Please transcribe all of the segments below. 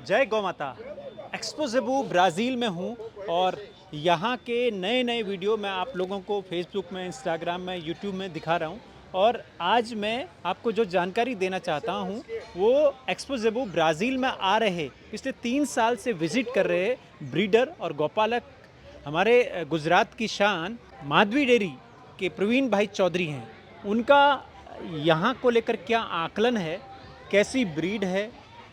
जय गौ माता। एक्सपो ज़ेबू ब्राज़ील में हूँ और यहाँ के नए नए वीडियो मैं आप लोगों को फेसबुक में, इंस्टाग्राम में, यूट्यूब में दिखा रहा हूँ। और आज मैं आपको जो जानकारी देना चाहता हूँ वो एक्सपो ज़ेबू ब्राज़ील में आ रहे पिछले 3 साल से विज़िट कर रहे ब्रीडर और गौपालक हमारे गुजरात की शान माधवी डेयरी के प्रवीण भाई चौधरी हैं। उनका यहाँ को लेकर क्या आकलन है, कैसी ब्रीड है,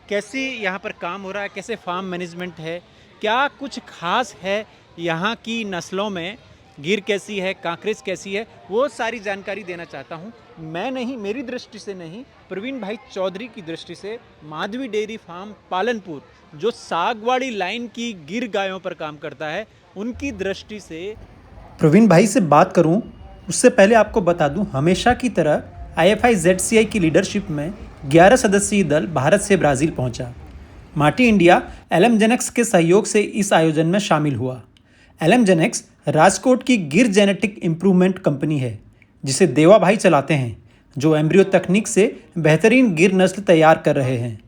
कैसी यहाँ पर काम हो रहा है, कैसे फार्म मैनेजमेंट है, क्या कुछ खास है यहाँ की नस्लों में, गिर कैसी है, कांकरेज कैसी है, वो सारी जानकारी देना चाहता हूँ। मैं नहीं, मेरी दृष्टि से नहीं, प्रवीण भाई चौधरी की दृष्टि से माधवी डेयरी फार्म पालनपुर जो सागवाड़ी लाइन की गिर गायों पर काम करता है, उनकी दृष्टि से प्रवीण भाई से बात करूं उससे पहले आपको बता दूं, हमेशा की तरह IFI ZCI की लीडरशिप में 11 सदस्यीय दल भारत से ब्राज़ील पहुंचा। माटी इंडिया एलएमजेनेक्स के सहयोग से इस आयोजन में शामिल हुआ। एलएमजेनेक्स राजकोट की गिर जेनेटिक इम्प्रूवमेंट कंपनी है जिसे देवा भाई चलाते हैं, जो एम्ब्रियो तकनीक से बेहतरीन गिर नस्ल तैयार कर रहे हैं।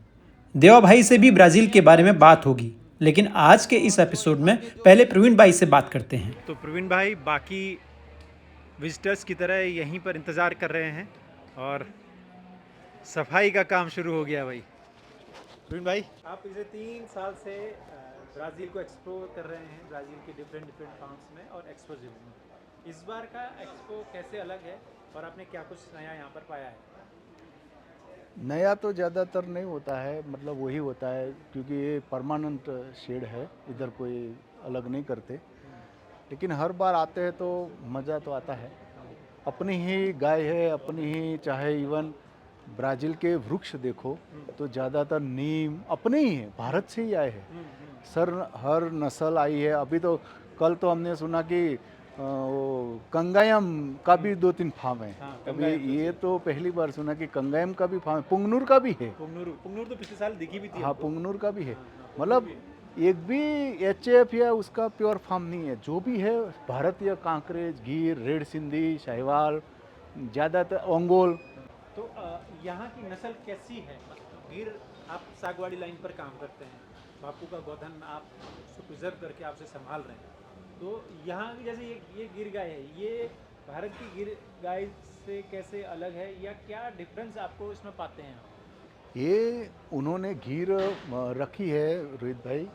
देवा भाई से भी ब्राज़ील के बारे में बात होगी, लेकिन आज के इस एपिसोड में पहले प्रवीण भाई से बात करते हैं। तो प्रवीण भाई बाकी विजिटर्स की तरह यहीं पर इंतज़ार कर रहे हैं और सफाई का काम शुरू हो गया भाई। प्रवीण भाई, आप पिछले 3 साल से ब्राज़ील को एक्सप्लोर कर रहे हैं, ब्राज़ील के डिफरेंट फार्म्स में और एक्सपो ज़ेबू में। इस बार का एक्सपो कैसे अलग है और आपने क्या कुछ नया यहाँ पर पाया है? नया तो ज़्यादातर नहीं होता है, मतलब वही होता है क्योंकि ये परमानेंट शेड है, इधर कोई अलग नहीं करते। लेकिन हर बार आते हैं तो मज़ा तो आता है। अपनी ही गाय है, अपनी ही, चाहे इवन ब्राज़ील के वृक्ष देखो तो ज़्यादातर नीम अपने ही है, भारत से ही आए हैं। सर हर नस्ल आई है। अभी तो कल तो हमने सुना कि वो कंगायम का भी 2-3 फार्म है। हाँ, अभी कंगायम ये तो पहली बार सुना कि कंगायम का भी फार्म है, पुंगनूर का भी है। पुंगनूर तो पिछले साल दिखी भी थी हाँ, हमको। पुंगनूर का भी है। हाँ, मतलब एक भी HF या उसका प्योर फार्म नहीं है। जो भी है भारतीय कांकरेज, गिर, रेड सिंधी, साहिवाल, ज़्यादातर ओंगोल। तो यहाँ की नस्ल कैसी है? मतलब गिर, आप सागवाड़ी लाइन पर काम करते हैं, बापू का गोधन आप उसको प्रिजर्व करके आपसे संभाल रहे हैं। तो यहाँ की जैसे ये गिर गाय है, ये भारत की गिर गाय से कैसे अलग है या क्या डिफरेंस आपको इसमें पाते हैं आप? ये उन्होंने घीर रखी है रोहित भाई,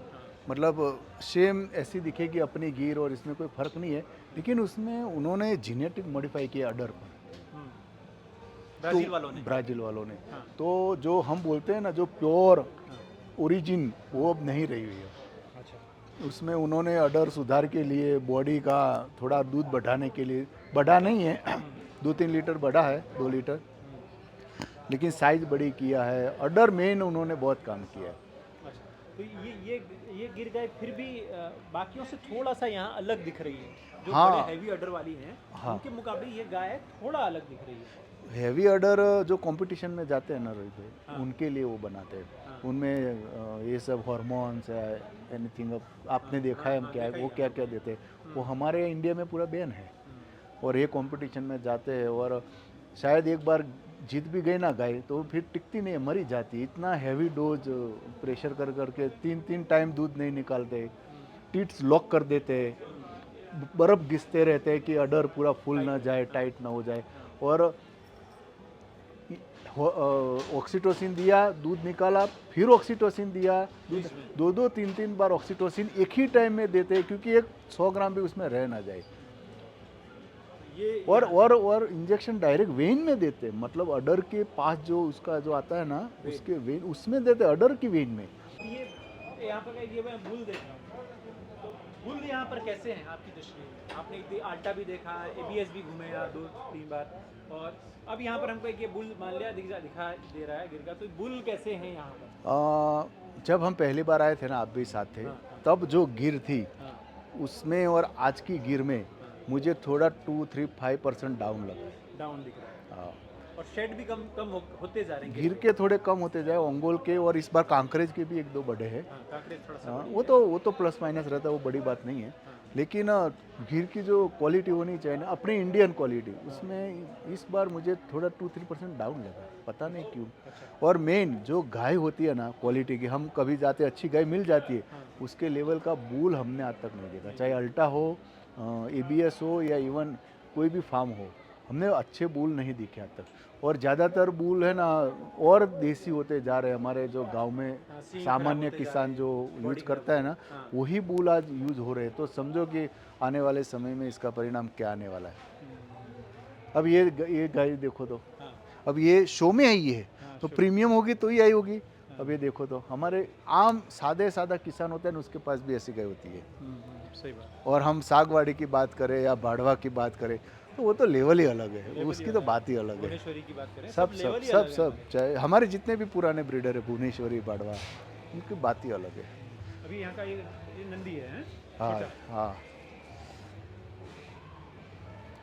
मतलब सेम ऐसी दिखेगी अपनी गिर और इसमें कोई फ़र्क नहीं है। लेकिन उसमें उन्होंने जेनेटिक मॉडिफाई किया अडर पर। ब्राज़ील वालों ने। ब्राज़ील वालों ने। हाँ। तो जो हम बोलते हैं ना, जो प्योर हाँ। ओरिजिन, वो अब नहीं रही हुई है। अच्छा। उसमें उन्होंने अडर सुधार के लिए, बॉडी का थोड़ा दूध बढ़ाने के लिए, बढ़ा नहीं है 2-3 लीटर बढ़ा है, 2 लीटर, लेकिन साइज बड़ी किया है। अडर मेन उन्होंने बहुत काम किया है। अच्छा, तो ये गिर गाय फिर भी बाकियों से थोड़ा सा यहाँ अलग दिख रही है। जो हाँ। बड़े हैवी अडर वाली हैं, हाँ। उनके मुकाबले ये गाय थोड़ा अलग दिख रही है। हैवी अडर जो कंपटीशन में जाते हैं ना रोहित भाई, हाँ। उनके लिए वो बनाते हैं। हाँ। उनमें ये सब हार्मोन्स या एनीथिंग, आपने देखा है क्या वो क्या क्या देते हैं। वो हमारे इंडिया में पूरा बैन है। और ये कंपटीशन में जाते हैं और शायद एक बार जीत भी गई ना गाय तो फिर टिकती नहीं है, मरी जाती। इतना हैवी डोज प्रेशर कर करके 3-3 टाइम दूध नहीं निकालते, टीट्स लॉक कर देते, बर्फ़ घिसते रहते हैं कि अडर पूरा फूल ना जाए, टाइट ना हो जाए। और ऑक्सीटोसिन दिया, दूध निकाला, फिर ऑक्सीटोसिन दिया, दूध 2-2, 3-3 बार ऑक्सीटोसिन एक ही टाइम में देते हैं क्योंकि एक 100 ग्राम भी उसमें रह ना जाए। और इंजेक्शन डायरेक्ट वेन में देते हैं, मतलब अडर के पास जो उसका जो आता है ना, उसके वेन उसमें देते हैं, अडर की वेन में। ये यहाँ पर ये मैं बुल देख रहा हूँ, तो बुल यहाँ पर कैसे हैं आपकी दृष्टि में? आपने आल्टा भी देखा, ABS भी घूमे यार 2-3 बार, और अब यहाँ पर हमको एक ये बुल मान लिया दिखा दे रहा है गिर का। तो बुल कैसे हैं यहाँ पर? जब हम पहली बार आए थे ना, आप भी साथ थे, हाँ। तब जो गिर थी हाँ। उसमें और आज की गिर में मुझे थोड़ा 2-3-5% डाउन लगा। डाउन दिख रहा है हाँ, और शेड भी कम होते जा रहे हैं गिर के थोड़े कम होते जाए, ओंगोल के, और इस बार कांकरेज के भी 1-2 बड़े हैं। हाँ, कांकरेज थोड़ा सा हाँ, बड़ी वो है। तो प्लस माइनस रहता है, वो बड़ी बात नहीं है। लेकिन घी की जो क्वालिटी होनी चाहिए ना, अपनी इंडियन क्वालिटी, उसमें इस बार मुझे थोड़ा 2-3% डाउन लगा, पता नहीं क्यों। और मेन जो गाय होती है ना क्वालिटी की, हम कभी जाते अच्छी गाय मिल जाती है, उसके लेवल का बूल हमने आज तक नहीं देखा, चाहे अल्टा हो, एबीएस हो, या इवन कोई भी फार्म हो, हमने अच्छे बूल नहीं दिखे आज तक। और ज़्यादातर बूल है ना और देसी होते जा रहे हैं, हमारे जो गांव में सींग खराब सामान्य होते जा किसान रहे जो हैं, यूज बॉडी करता है ना, हाँ। वही बूल आज यूज हो रहे हैं। तो समझो कि आने वाले समय में इसका परिणाम क्या आने वाला है। अब ये गाय देखो तो, हाँ, अब ये शो में आई है हाँ, तो शो। प्रीमियम होगी तो ही आई होगी। अब ये देखो तो, हमारे आम सादा किसान होते हैं ना, उसके पास भी ऐसी गाय होती है। सही बात। और हम सागवाड़ी की बात करें या बाढ़वा की बात करें, तो वो तो लेवल ही अलग है, लेवल ही उसकी तो अलग बात ही अलग है। भुवनेश्वरी की बात करें, सब सब सब लेवल ही सब अलग है। सब चाहे हमारे जितने भी पुराने ब्रीडर है, भुवनेश्वरी, बाढ़वा, उनकी बात ही अलग है। अभी यहाँ का ये नंदी है, हैं? हाँ छोटा। हाँ,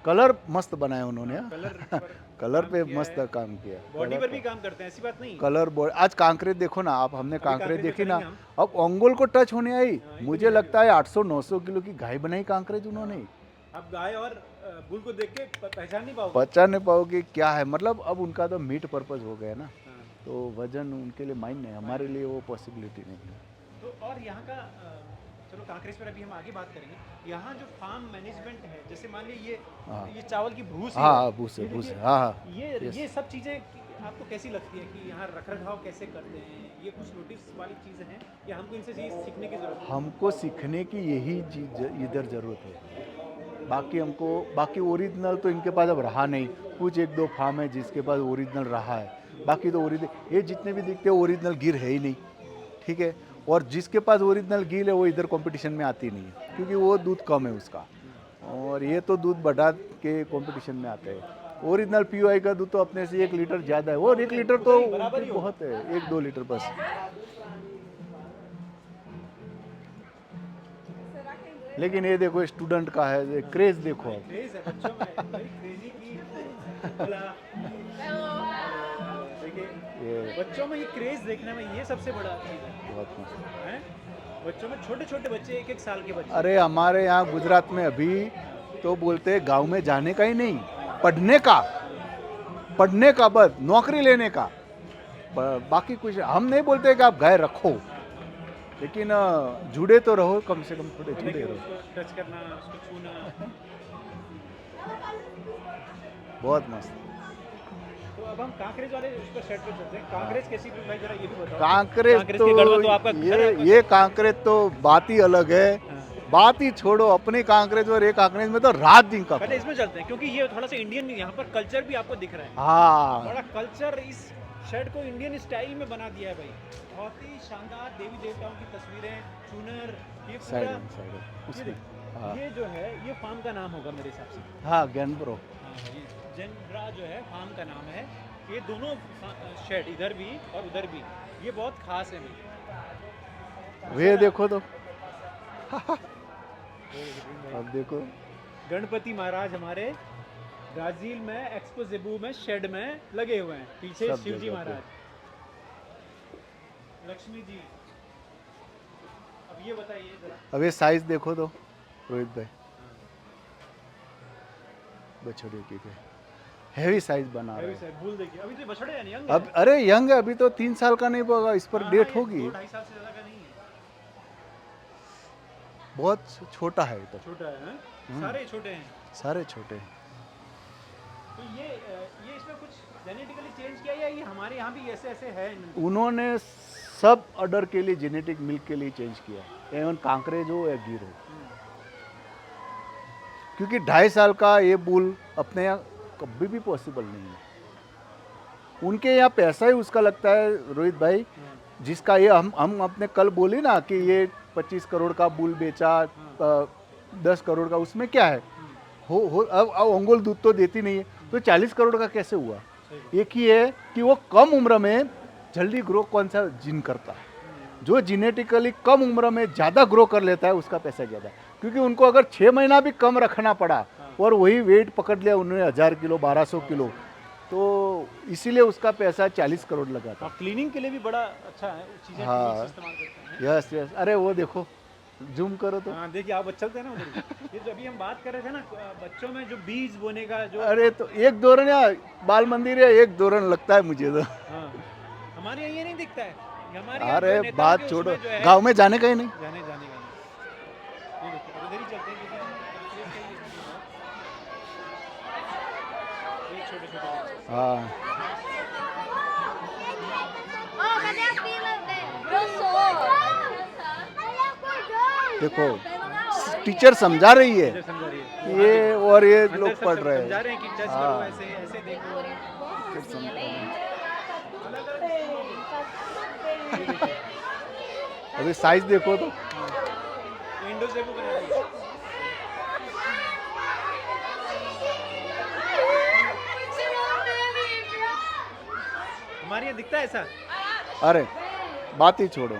कलर मस्त बनाया उन्होंने। हाँ, कलर हाँ। पर कलर काम पे किया मस्त है। काम किया। बॉडी कलर पर भी काम करते हैं, ऐसी बात नहीं। कलर बॉडी, आज कांकरेज देखो ना आप, हमने अभी कांकरेज कांकरेज में देखी ना, करेंगे हम। अब ओंगोल को टच होने आई, हाँ, इतनी मुझे heavy लगता है 800-900 किलो की गाय बनाई कांकरेज उन्होंने। आप गाय और बुल को देख के पहचान नहीं पाओगे। पहचान नहीं पाओगे क्या है, मतलब अब उनका तो मीट पर्पज हो गया ना, हाँ। तो वजन उनके लिए मायने है, हमारे लिए वो पॉसिबिलिटी नहीं है। तो और यहाँ का चलो कांकरेज पर अभी हम आगे बात करेंगे। यहाँ जो फार्म मैनेजमेंट है, जैसे मान लीजिए हाँ। ये चावल की भूसी हाँ है, हाँ, भूसे ये भूसे, देखिए, हाँ हाँ, yes। ये सब चीज़ें आपको कैसी लगती है कि यहाँ रख रखाव कैसे करते हैं? ये कुछ नोटिस वाली चीज़ें हैं या हमको इनसे चीज़ सीखने की ज़रूरत है? हमको सीखने की यही चीज इधर ज़रूरत है। बाकी ओरिजिनल तो इनके पास अब रहा नहीं, कुछ एक दो फार्म है जिसके पास ओरिजिनल रहा है, बाकी तो ओरिजिनल ये जितने भी दिखते हैं ओरिजिनल गिर है ही नहीं, ठीक है। और जिसके पास ओरिजिनल गिर है वो इधर कंपटीशन में आती नहीं है, क्योंकि वो दूध कम है उसका, और ये तो दूध बढ़ा के कंपटीशन में आते हैं। ओरिजिनल पीओआई का दूध तो अपने से 1 लीटर ज़्यादा है, और 1 लीटर तो बराबर ही होगा। बहुत है, 1-2 लीटर बस। लेकिन ये देखो स्टूडेंट का है क्रेज, देखो अब। क्रेज है बच्चों में, वेरी क्रेजी की बोला। देखिए ये बच्चों में ये क्रेज देखने में ये सबसे बड़ा चीज़ है, बहुत मस्त। हैं? बच्चों में छोटे छोटे बच्चे 1-1 साल के बच्चे। अरे हमारे यहाँ गुजरात में अभी तो बोलते हैं गांव में जाने का ही नहीं, पढ़ने का बस, नौकरी लेने का, बाकी कुछ हम नहीं बोलते कि आप गाय रखो, लेकिन जुड़े तो रहो, कम से कम थोड़े जुड़े देखिए रहो। उसको टच करना, उसको छूना। बहुत मस्त। तो अब हम कांकरेज वाले उस पर सेट पे चलते हैं। कांकरेज कैसी थी भाई, जरा ये भी बताओ। कांकरेज कांकरेज के गढ़वा तो तो आपका घर है, आपका ये कांकरेज तो बात ही अलग है, हाँ। बात ही छोड़ो, अपनी कांकरेज और ये कांकरेज में तो रात दिन का पहले फर्क। इसमें चलते हैं क्योंकि ये थोड़ा सा इंडियन यहाँ पर कल्चर भी आपको दिख रहा है। हाँ, बड़ा कल्चर इस शर्ट को इंडियन स्टाइल में बना दिया है भाई। बहुत ही शानदार देवी देवताओं की तस्वीरें, चूनर, ये पूरा साइड ये उसमें। देख, हाँ ये जो है ये फार्म का नाम होगा मेरे हिसाब से। हाँ, ज्ञानप्रो। हाँ, ये जेनब्रा जो है फार्म का नाम है। ये दोनों शेड इधर भी और उधर भी ये बहुत खास है भाई। वे देखो तो अब देखो, गणपति महाराज हमारे ब्राजील में एक्सपो जेबू में शेड में लगे हुए हैं, पीछे सब शिव जी जगह पे। महाराज, लक्ष्मी जी। अब ये बताइए जरा। अब ये साइज देखो तो रोहित भाई, बछड़े की हैवी साइज बना रहे हैं। भूल देखिए, अभी तो बछड़े हैं नहीं, यंग अब अरे यंग है, अभी तो 3 साल का नहीं होगा, इस पर डेट होगी। 2-2.5 साल से ज़्यादा का नहीं है, बहुत छोटा है ये तो, छोटा है, हैं? सारे छोटे हैं। सारे छोटे हैं। तो ये इसमें कुछ जेनेटिकली चेंज किया या ये हमारे यहाँ भी ऐसे ऐसे है? उन्होंने सब अडर के लिए जेनेटिक मिल्क के लिए चेंज किया, एवं कांकरेज हो या गिर हो, क्योंकि 2.5 साल का ये बुल अपने यहाँ कभी भी पॉसिबल नहीं है। उनके यहाँ पैसा ही उसका लगता है रोहित भाई, जिसका ये हम अपने कल बोली ना कि ये 25 करोड़ का बुल बेचा, 10 करोड़ का, उसमें क्या है, अब अंगुल दूध तो देती नहीं है, तो 40 करोड़ का कैसे हुआ? एक ही है कि वो कम उम्र में जल्दी ग्रो कौन सा जीन करता है, जो जेनेटिकली कम उम्र में ज़्यादा ग्रो कर लेता है उसका पैसा ज़्यादा है, क्योंकि उनको अगर 6 महीना भी कम रखना पड़ा और वही वेट पकड़ लिया उन्होंने 1000 किलो 1200 किलो, तो इसीलिए उसका पैसा 40 करोड़ लगा था। क्लीनिंग के लिए भी बड़ा अच्छा है, चीज़ें हाँ। इस्तेमाल करते हैं। यस, अरे वो देखो जूम करो तो। हाँ देखिए आप चलते हैं ना उधर ही। ये जो अभी हम बात कर रहे थे ना बच्चों में जो बीज बोने का जो अरे तो एक दोरण या बाल मंदिर है, एक दोरण लगता है मुझे तो। हाँ हमारे यहाँ ये नहीं दिखता है। हमारे यहाँ जो अरे है नेताओं बात के छोड़ो, उसमें जो है गांव में जाने का ही नहीं। जाने जाने का नहीं। ये देखो अब इधर ही चलते हैं क्योंकि हम कंप्लीट का ही ये छोटे छोटे हाँ Oh, cadê a fila dele? Eu sou. देखो टीचर समझा रही है, इधर समझा रही है ये और ये अंदर लोग सब पढ़ रहे समझा हैं। रहे हैं कि टच हाँ। करो ऐसे ऐसे देखो अभी साइज देखो तो। विंडो से वो बना दी है। हमारे यहाँ दिखता है ऐसा। अरे बात ही छोड़ो,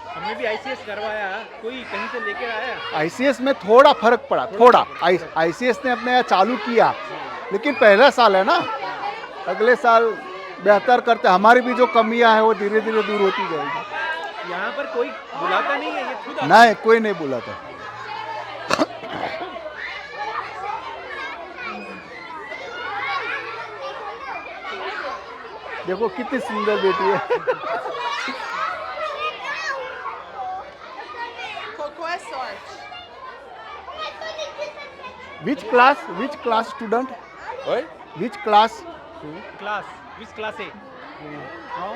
हमने भी आईसीएस करवाया कोई कहीं से लेकर आया आईसीएस में थोड़ा फर्क पड़ा, थोड़ा आईसीएस ने अपने यहाँ चालू किया, लेकिन पहला साल है ना, अगले साल बेहतर करते। हमारी भी जो कमियां हैं वो धीरे धीरे दूर होती जाएगी। यहाँ पर कोई बुलाता नहीं है ये खुद आता नहीं, कोई नहीं बुलाता। देखो कितनी सुंदर बेटी है। Cocô é sorte. Which class student, Oi? Which class? Class which class है हाँ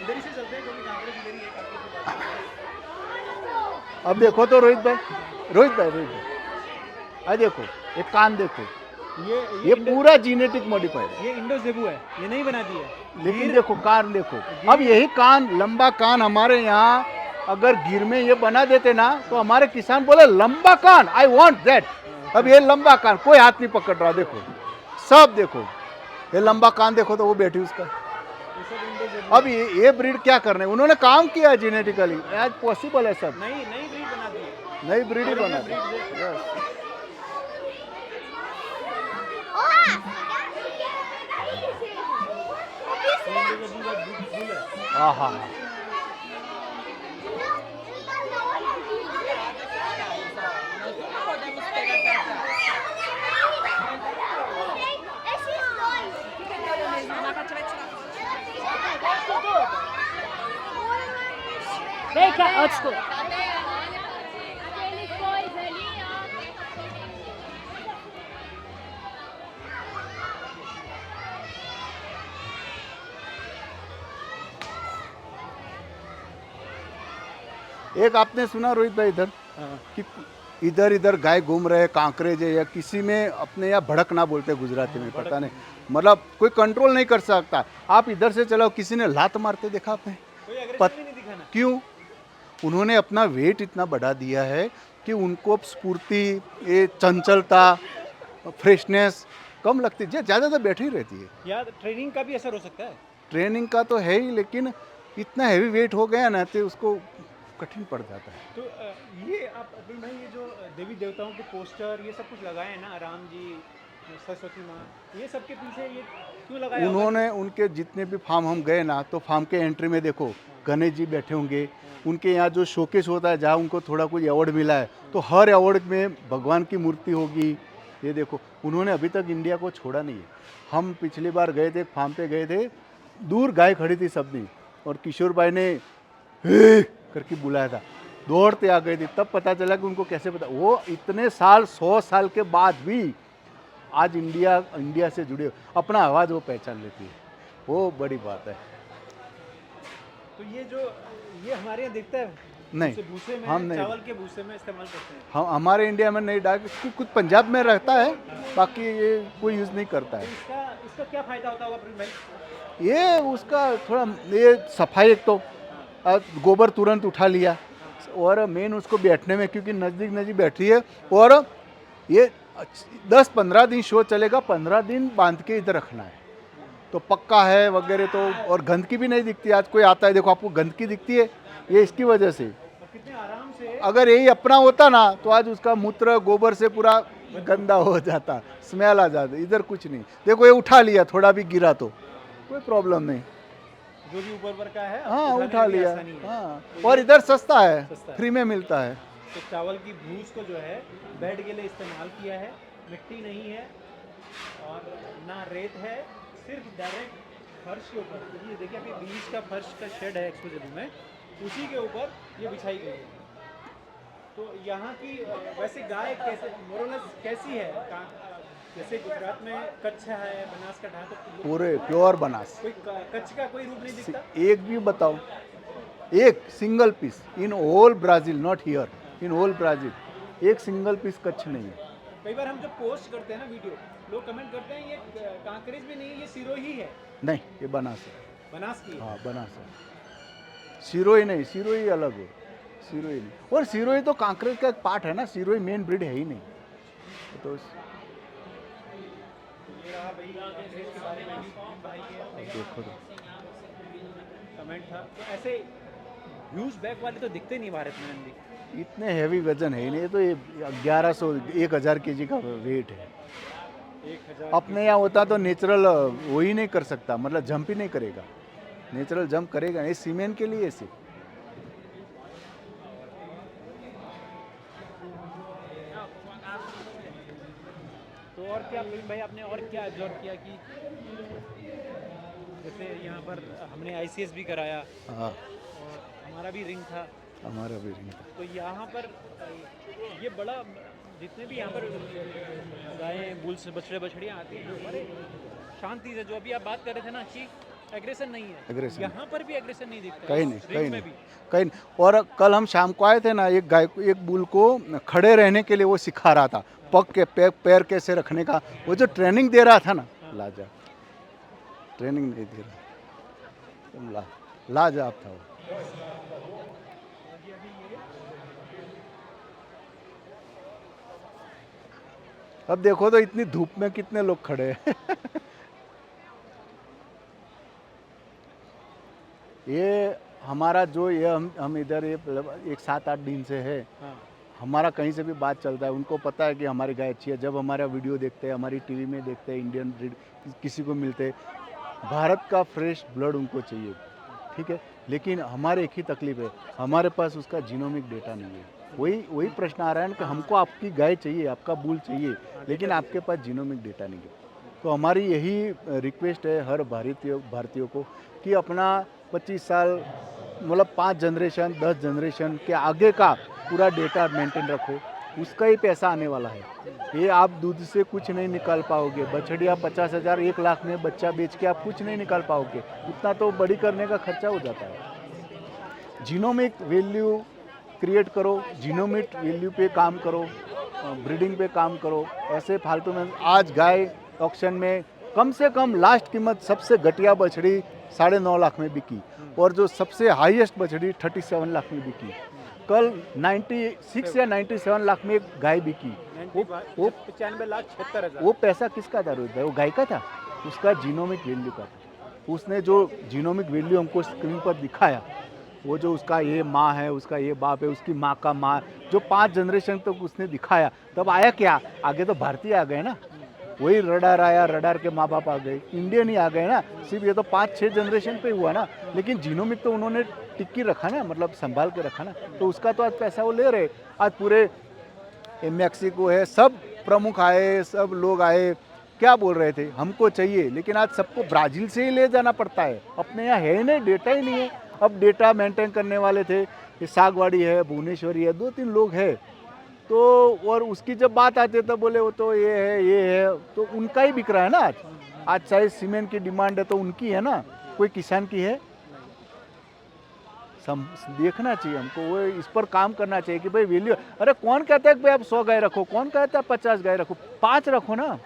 इधर ही से चलते हैं क्योंकि कांकरे इधर ही है कांकरे के पास। अब देखो तो रोहित भाई, रोहित भाई, अरे देखो ये कान देखो, ये पूरा जीनेटिक मॉडिफाइड है। ये इंडो जेबू है ये नहीं बना दी है लेकिन देखो कान देखो, अब यही कान, लंबा कान हमारे यहाँ अगर गिर में ये बना देते ना तो हमारे किसान बोले लंबा कान, आई वांट दैट। अब ये लंबा कान कोई हाथ नहीं पकड़ रहा, देखो सब देखो, ये लंबा कान देखो तो वो बैठी उसका। ये सब इंडो जेबू अब ये ब्रीड क्या करने, उन्होंने काम किया जेनेटिकली, आज पॉसिबल है सब, नई नई ब्रीड बना दी है नई ब्रीड ही बना दी। इंडो जेबू का बुल है हाँ हाँ हाँ। Podemos pegar pra trás. Esses dois. Fica de olho mesmo, a Paty vai tirar foto. Vem cá, ó, desculpa. Cadê? Aquele coisa ali, ó. एक आपने सुना रोहित भाई इधर हाँ। कि इधर इधर गाय घूम रहे कांकरेज है, या किसी में अपने यहाँ भड़क ना बोलते गुजराती में, पता नहीं, मतलब कोई कंट्रोल नहीं कर सकता। आप इधर से चलो, किसी ने लात मारते देखा आपने? कोई एग्रेसिव पत- भी नहीं दिखाना क्यों? उन्होंने अपना वेट इतना बढ़ा दिया है कि उनको स्फूर्ति, ये चंचलता, फ्रेशनेस कम लगती है, ज़्यादातर बैठी रहती है। या ट्रेनिंग का भी असर हो सकता है ट्रेनिंग का तो है ही, लेकिन इतना हैवी वेट हो गया ना तो उसको कठिन पड़ जाता है। तो ये आप अब्दुल भाई ये जो देवी देवताओं के पोस्टर ये सब कुछ लगाए हैं ना, राम जी, सरस्वती माँ, ये सब के पीछे ये क्यों लगाया होगा? उन्होंने उनके जितने भी फार्म हम गए ना, तो फार्म के एंट्री में देखो गणेश जी बैठे होंगे, उनके यहाँ जो शोकेस होता है जहाँ उनको थोड़ा कुछ अवार्ड मिला है तो हर अवार्ड में भगवान की मूर्ति होगी। ये देखो उन्होंने अभी तक इंडिया को छोड़ा नहीं है। हम पिछली बार गए थे, फार्म पे गए थे, दूर गाय खड़ी थी सबने, और किशोर भाई ने हे करके बुलाया था, दौड़ते आ गए थे, तब पता चला कि उनको कैसे पता, वो इतने साल, 100 साल के बाद भी आज इंडिया से जुड़े अपना आवाज़ वो पहचान लेती है, वो बड़ी बात है। तो ये हमारे यहाँ दिखता है नहीं, भूसे में, हम नहीं, चावल के भूसे में इस्तेमाल करते हैं। हम हमारे इंडिया में नहीं डाल, कुछ पंजाब में रहता है, बाकी ये कोई यूज़ नहीं करता है। इसका इसका क्या फायदा होता होगा अब्दुल भाई? ये उसका थोड़ा ये सफाई, एक तो गोबर तुरंत उठा लिया, और मेन उसको बैठने में, क्योंकि नज़दीक नज़दीक बैठी है, और ये 10-15 दिन शो चलेगा, 15 दिन बांध के इधर रखना है, तो पक्का है वगैरह। तो और गंदगी भी नहीं दिखती, आज कोई आता है देखो आपको गंदगी दिखती है, ये इसकी वजह से। और कितने आराम से अगर यही अपना होता ना तो आज उसका मूत्र गोबर से पूरा गंदा हो जाता, स्मेल आ जाता। इधर कुछ नहीं, देखो ये उठा लिया, थोड़ा भी गिरा तो कोई प्रॉब्लम नहीं। जो भी ऊपर का है हाँ उठाने उठा में भी लिया। आसानी है। हाँ तो और ये इधर सस्ता है, सस्ता है। फ्री में मिलता है। तो चावल की भूस को जो है बेड के लिए इस्तेमाल किया है, मिट्टी नहीं है और ना रेत है, सिर्फ डायरेक्ट फर्श के ऊपर, क्योंकि ये देखिए अभी बीच का फर्श का शेड है एक्सपोजेबल में, उसी के ऊपर ये बिछाई गई है। तो यहाँ की वैसे गाय कैसे मोरलेस कैसी है जैसे गुजरात में कच्छ है, बनासकांठा है, तो पूरे प्योर बनास, कोई कच्छ का कोई रूप नहीं दिखता। एक भी बताओ, एक single piece in whole Brazil, not here, in whole Brazil एक सिंगल पीस कच्छ नहीं है। कई बार हम जब पोस्ट करते हैं ना वीडियो, लोग कमेंट करते हैं ये कांकरेज भी नहीं, ये सिरोही है। नहीं, ये बनास है। बनास की है। हाँ बनास है, सिरोही नहीं, सिरोही अलग है, सिरोही नहीं। और सिरोही तो कांकरेज का एक पार्ट है ना, सिरोही मेन ब्रीड है ही नहीं। तो ये रहा भाई कांकरेज के बारे में भी भाई के देखो तो कमेंट था। तो ऐसे ह्यूज बैग वाले तो दिखते नहीं भारत में नंदी। इतने हैवी वजन है ही नहीं, ये तो ये 1100 1000 केजी का वेट है। 1000 अपने यहाँ होता तो नेचुरल वो ही नहीं कर सकता, मतलब जंप ही नहीं करेगा, नेचुरल जंप करेगा नहीं, सीमेंट के लिए सिर्फ। तो और क्या भाई आपने और क्या ऑब्जर्व किया कि जैसे यहाँ पर हमने आईसीएस भी कराया हाँ और हमारा भी रिंग था, हमारा भी नहीं था। तो यहाँ पर ये बड़ा जितने भी यहाँ पर गायें बुल्स बछड़े बछड़ियाँ आती हैं हमारे शांति से, जो अभी आप बात कर रहे थे ना कि एग्रेशन नहीं है, Aggression यहाँ पर भी एग्रेशन नहीं दिखता कहीं इस नहीं, रिंग कहीं में नहीं, भी। कहीं नहीं। और कल हम शाम को आए थे ना, एक गाय को, एक बुल को खड़े रहने के लिए वो सिखा रहा था, पग के पैर कैसे रखने का, वो जो ट्रेनिंग दे रहा था ना, लाजवाब ट्रेनिंग नहीं दे रहा, लाजवाब था वो। अब देखो तो इतनी धूप में कितने लोग खड़े हैं। ये हमारा जो ये हम इधर ये एक 7-8 दिन से है, हाँ हमारा कहीं से भी बात चलता है, उनको पता है कि हमारी गाय अच्छी है। जब हमारा वीडियो देखते हैं, हमारी टीवी में देखते हैं, इंडियन ब्रीड किसी को मिलते, भारत का फ्रेश ब्लड उनको चाहिए, ठीक है। लेकिन हमारे एक ही तकलीफ है, हमारे पास उसका जीनोमिक डेटा नहीं है। वही प्रश्न आ रहा है ना कि हमको आपकी गाय चाहिए, आपका बुल चाहिए, लेकिन आपके पास जीनोमिक डेटा नहीं है। तो हमारी यही रिक्वेस्ट है हर भारतीयों को कि अपना 25 साल मतलब 5 जनरेशन 10 जनरेशन के आगे का पूरा डेटा मेंटेन रखो, उसका ही पैसा आने वाला है। ये आप दूध से कुछ नहीं निकाल पाओगे, बछड़िया 50,000 1 लाख में बच्चा बेच के आप कुछ नहीं निकाल पाओगे, उतना तो बड़ी करने का खर्चा हो जाता है। जीनोमिक वैल्यू क्रिएट करो, जीनोमिक वैल्यू पे काम करो, ब्रीडिंग पे काम करो। ऐसे फालतू में आज गाय ऑक्शन में कम से कम लास्ट कीमत सबसे घटिया बछड़ी 9.5 लाख में बिकी और जो सबसे हाईएस्ट बछड़ी 37 लाख में बिकी। कल 96 या 97 लाख में एक गाय बिकी। वो 95 लाख 76 हजार। वो पैसा किसका था रोहित भाई? वो गाय का था, उसका जीनोमिक वैल्यू का था। उसने जो जीनोमिक वैल्यू हमको स्क्रीन पर दिखाया, वो जो उसका ये माँ है, उसका ये बाप है, उसकी माँ का माँ, जो 5 जनरेशन तक उसने दिखाया, तब आया क्या? आगे तो भारतीय आ गए ना, वही रडार आया, रडार के माँ बाप आ गए, इंडियन ही आ गए ना। सिर्फ ये तो 5-6 जनरेशन पे हुआ ना, लेकिन जीनोमिक तो उन्होंने टिक्की रखा ना, मतलब संभाल के रखा ना, तो उसका तो आज पैसा वो ले रहे। आज पूरे मैक्सिको है, सब प्रमुख आए, सब लोग आए, क्या बोल रहे थे हमको चाहिए, लेकिन आज सबको ब्राज़ील से ही ले जाना पड़ता है, अपने यहाँ है ही नहीं, डेटा ही नहीं है। अब डेटा मेंटेन करने वाले थे, ये सागवाड़ी है, भुवनेश्वरी है, 2-3 लोग हैं, तो और उसकी जब बात आती है तब बोले वो तो ये है, तो उनका ही बिक रहा है ना आज। आज चाहे सीमेंट की डिमांड है तो उनकी है ना, कोई किसान की है? देखना चाहिए हमको, वो इस पर काम करना चाहिए कि भाई वैल्यू। अरे कौन कहता है कि भाई आप 100 गाय रखो, कौन कहता है 50 गाय रखो, 5 रखो ना,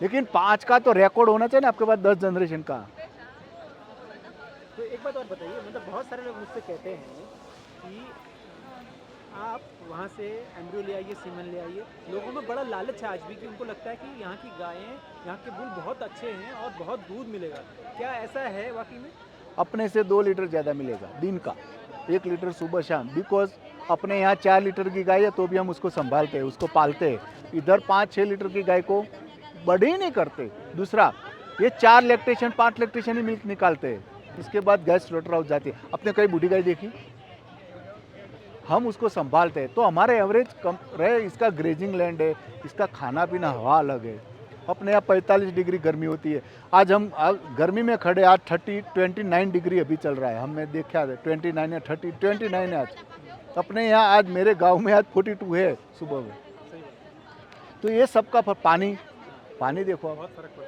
लेकिन 5 का तो रिकॉर्ड होना चाहिए ना आपके पास 10 जनरेशन का। तो एक बात और बताइए, मतलब बहुत सारे लोग मुझसे कहते हैं कि आप वहाँ से एम्ब्रियो ले आइए, सीमन ले आइए। लोगों में बड़ा लालच है आज भी कि उनको लगता है कि यहाँ की गायें, यहाँ के बुल बहुत अच्छे हैं और बहुत दूध मिलेगा। क्या ऐसा है वाकई में? अपने से 2 लीटर ज़्यादा मिलेगा दिन का, 1 लीटर सुबह शाम, बिकॉज अपने यहाँ 4 लीटर की गाय है तो भी हम उसको संभालते हैं, उसको पालते हैं। इधर 5-6 लीटर की गाय को बड़े ही नहीं करते। दूसरा, ये 4 लैक्टेशन 5 लैक्टेशन ही मिल्क निकालते हैं, उसके बाद गैस स्लॉटर हाउस जाती है। अपने कई बूढ़ी गाय देखी, हम उसको संभालते हैं तो हमारे एवरेज कम रहे। इसका ग्रेजिंग लैंड है, इसका खाना पीना हवा अलग है। अपने यहाँ 45 डिग्री गर्मी होती है, आज हम गर्मी में खड़े, आज 29 डिग्री अभी चल रहा है। हमने देखा है 29 या 29 है आज। अपने यहाँ आज मेरे गांव में आज 42 है सुबह में। तो ये सबका पानी देखो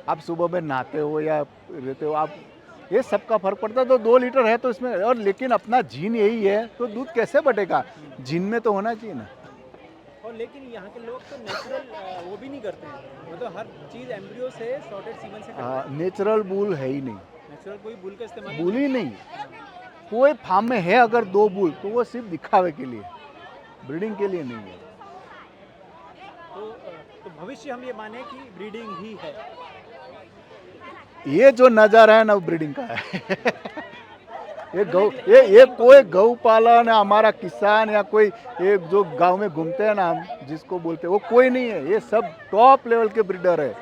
आप सुबह में नहाते हो या रहते हो आप, ये सबका फर्क पड़ता है। तो 2 लीटर है तो इसमें, और लेकिन अपना जीन यही है तो दूध कैसे बढ़ेगा, जीन में तो होना चाहिए ना। और लेकिन यहाँ के लोग तो नेचुरल वो भी नहीं करते हैं, मतलब हर चीज़ एम्ब्रियो से सॉर्टेड सीमन से करते हैं। नेचुरल बुल है ही नहीं, नेचुरल कोई बुल का इस्तेमाल बुल ही नहीं। कोई फार्म में है अगर 2 बुल तो वो सिर्फ दिखावे के लिए, ब्रीडिंग के लिए नहीं है। तो भविष्य हम ये माने कि ब्रीडिंग ही है। ये जो नजारा है ना वो ब्रीडिंग का है। ये कोई गौ पालन या हमारा किसान या कोई एक जो गांव में घूमते हैं ना हम जिसको बोलते हैं, वो कोई नहीं है। ये सब टॉप लेवल के ब्रीडर है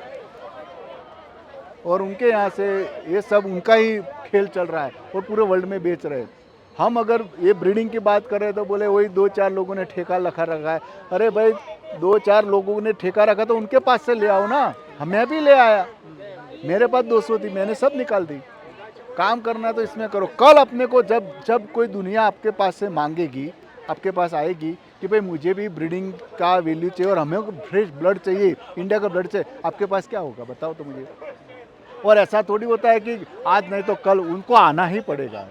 और उनके यहाँ से ये सब उनका ही खेल चल रहा है और पूरे वर्ल्ड में बेच रहे हैं। हम अगर ये ब्रीडिंग की बात करें तो बोले वही 2-4 लोगों ने ठेका रखा है। अरे भाई 2-4 लोगों ने ठेका रखा तो उनके पास से ले आओ ना। हमें भी ले आया, मेरे पास 200 थी, मैंने सब निकाल दी। काम करना है तो इसमें करो। कल अपने को जब कोई दुनिया आपके पास से मांगेगी, आपके पास आएगी कि भाई मुझे भी ब्रीडिंग का वैल्यू चाहिए और हमें फ्रेश ब्लड चाहिए, इंडिया का ब्लड चाहिए, आपके पास क्या होगा बताओ तो मुझे। और ऐसा थोड़ी होता है कि आज नहीं तो कल उनको आना ही पड़ेगा।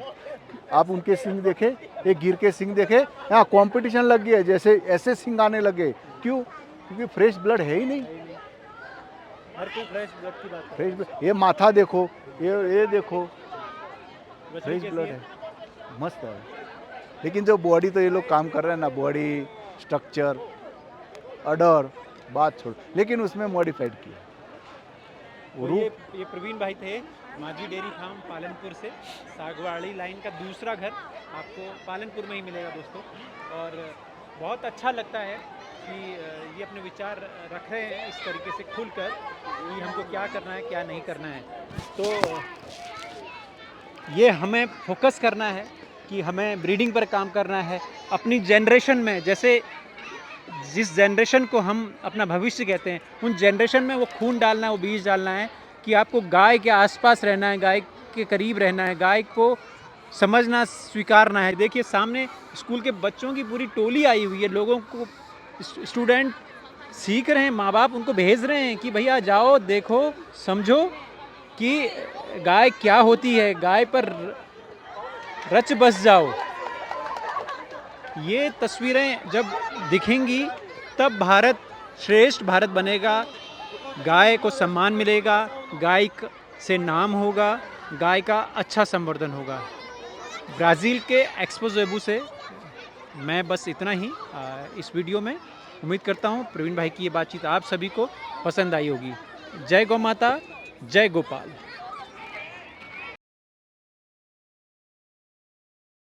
आप उनके सिंग देखे, एक गिर के सिंग देखे, यहाँ कॉम्पिटिशन लग गया, जैसे ऐसे सिंग आने लगे। क्यों? क्योंकि फ्रेश ब्लड है ही नहीं। हर कोई फ्रेश ब्लड की बात फ्रेश ब्लड, ये माथा देखो, ये देखो, फ्रेश ब्लड है, मस्त है। लेकिन जो बॉडी तो ये लोग काम कर रहे हैं ना, बॉडी स्ट्रक्चर अडर बात छोड़, लेकिन उसमें मॉडिफाइड किया। तो ये प्रवीण भाई थे, माझी डेयरी फार्म पालनपुर से। सागवाड़ी लाइन का दूसरा घर आपको पालनपुर में ही मिलेगा दोस्तों। और बहुत अच्छा लगता है कि ये अपने विचार रख रहे हैं इस तरीके से खुलकर कि हमको क्या करना है क्या नहीं करना है। तो ये हमें फोकस करना है कि हमें ब्रीडिंग पर काम करना है अपनी जनरेशन में। जैसे जिस जनरेशन को हम अपना भविष्य कहते हैं, उन जनरेशन में वो खून डालना है, वो बीज डालना है कि आपको गाय के आसपास रहना है, गाय के करीब रहना है, गाय को समझना स्वीकारना है। देखिए सामने स्कूल के बच्चों की पूरी टोली आई हुई है, लोगों को स्टूडेंट सीख रहे हैं, माँ बाप उनको भेज रहे हैं कि भैया जाओ देखो समझो कि गाय क्या होती है, गाय पर रच बस जाओ। ये तस्वीरें जब दिखेंगी तब भारत श्रेष्ठ भारत बनेगा, गाय को सम्मान मिलेगा, गाय से नाम होगा, गाय का अच्छा संवर्धन होगा। ब्राज़ील के एक्सपो ज़ेबू से मैं बस इतना ही इस वीडियो में। उम्मीद करता हूँ प्रवीण भाई की ये बातचीत आप सभी को पसंद आई होगी। जय गौ माता, जय गोपाल।